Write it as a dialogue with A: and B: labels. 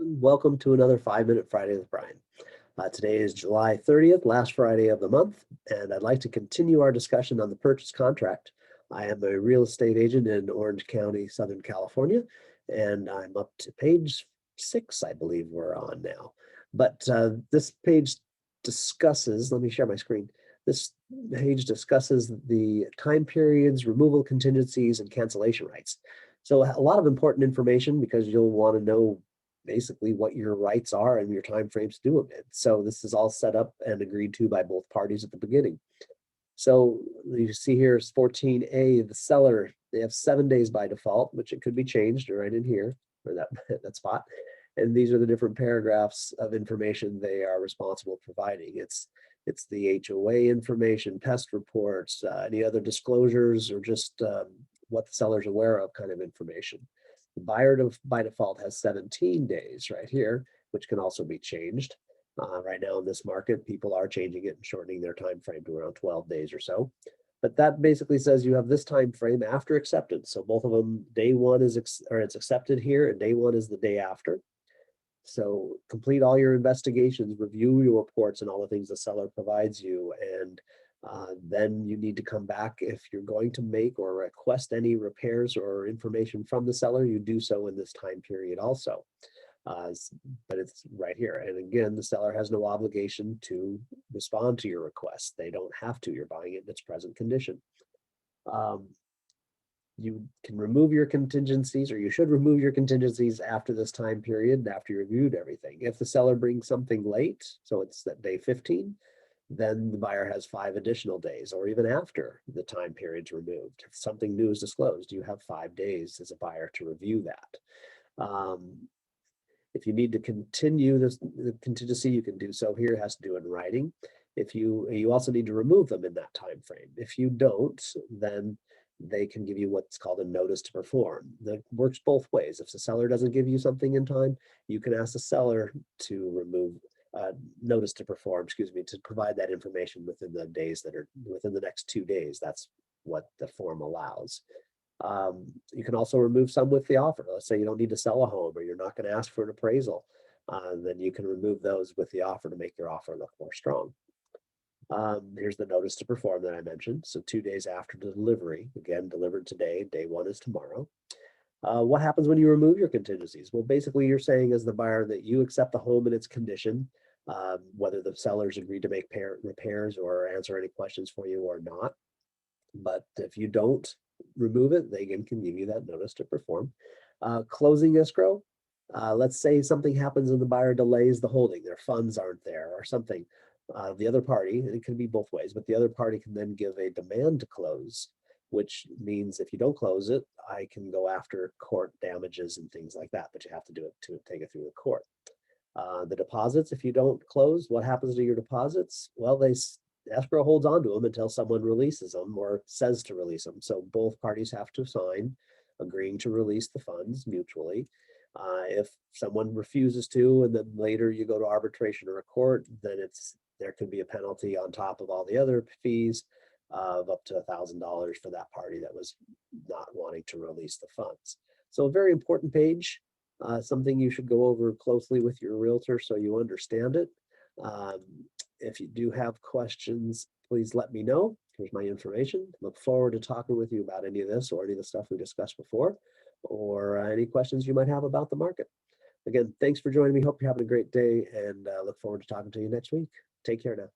A: Welcome to another 5 Minute Friday with Brian. Today is July 30th, last Friday of the month, and I'd like to continue our discussion on the purchase contract. I am a real estate agent in Orange County, Southern California, and I'm up to page 6, I believe we're on now. But this page discusses, let me share my screen. This page discusses the time periods, removal contingencies, and cancellation rights. So a lot of important information because you'll want to know basically what your rights are and your time frames to do them in. So this is all set up and agreed to by both parties at the beginning. So you see here is 14A, the seller, they have 7 days by default, which it could be changed right in here or that, that spot. And these are the different paragraphs of information they are responsible for providing. It's the HOA information, pest reports, any other disclosures, or just what the seller's aware of kind of information. The buyer by default has 17 days right here, which can also be changed. Right now in this market, people are changing it and shortening their time frame to around 12 days or so. But that basically says you have this time frame after acceptance. So both of them, day one is it's accepted here, and day one is the day after. So complete all your investigations, review your reports and all the things the seller provides you, and then you need to come back if you're going to make or request any repairs or information from the seller. You do so in this time period also. But it's right here. And again, the seller has no obligation to respond to your request. They don't have to. You're buying it in its present condition. You can remove your contingencies, or you should remove your contingencies after this time period, after you reviewed everything. If the seller brings something late, so it's that day 15, then the buyer has 5 additional days, or even after the time period's removed. If something new is disclosed, you have 5 days as a buyer to review that. If you need to continue the contingency, you can do so here. It has to do in writing. If you also need to remove them in that time frame. If you don't, then they can give you what's called a notice to perform. That works both ways. If the seller doesn't give you something in time, you can ask the seller to remove notice to perform, to provide that information within the days that are within the next 2 days. That's what the form allows. You can also remove some with the offer. Let's say you don't need to sell a home, or you're not going to ask for an appraisal. Then you can remove those with the offer to make your offer look more strong. Here's the notice to perform that I mentioned. So 2 days after delivery, again, delivered today, day one is tomorrow. What happens when you remove your contingencies? Well, basically you're saying as the buyer that you accept the home in its condition, whether the sellers agreed to make repairs or answer any questions for you or not. But if you don't remove it, they can give you that notice to perform. Closing escrow. Let's say something happens and the buyer delays the holding, their funds aren't there or something. The other party, and it can be both ways, but the other party can then give a demand to close, which means if you don't close it, I can go after court damages and things like that, but you have to do it to take it through the court. The deposits, if you don't close, what happens to your deposits? Well, escrow holds on to them until someone releases them or says to release them. So both parties have to sign agreeing to release the funds mutually. If someone refuses to, and then later you go to arbitration or a court, then there could be a penalty on top of all the other fees of up to $1,000 for that party that was not wanting to release the funds. So a very important page, something you should go over closely with your realtor so you understand it. If you do have questions, please let me know. Here's my information. Look forward to talking with you about any of this or any of the stuff we discussed before, or any questions you might have about the market. Again, thanks for joining me. Hope you're having a great day, and look forward to talking to you next week. Take care now.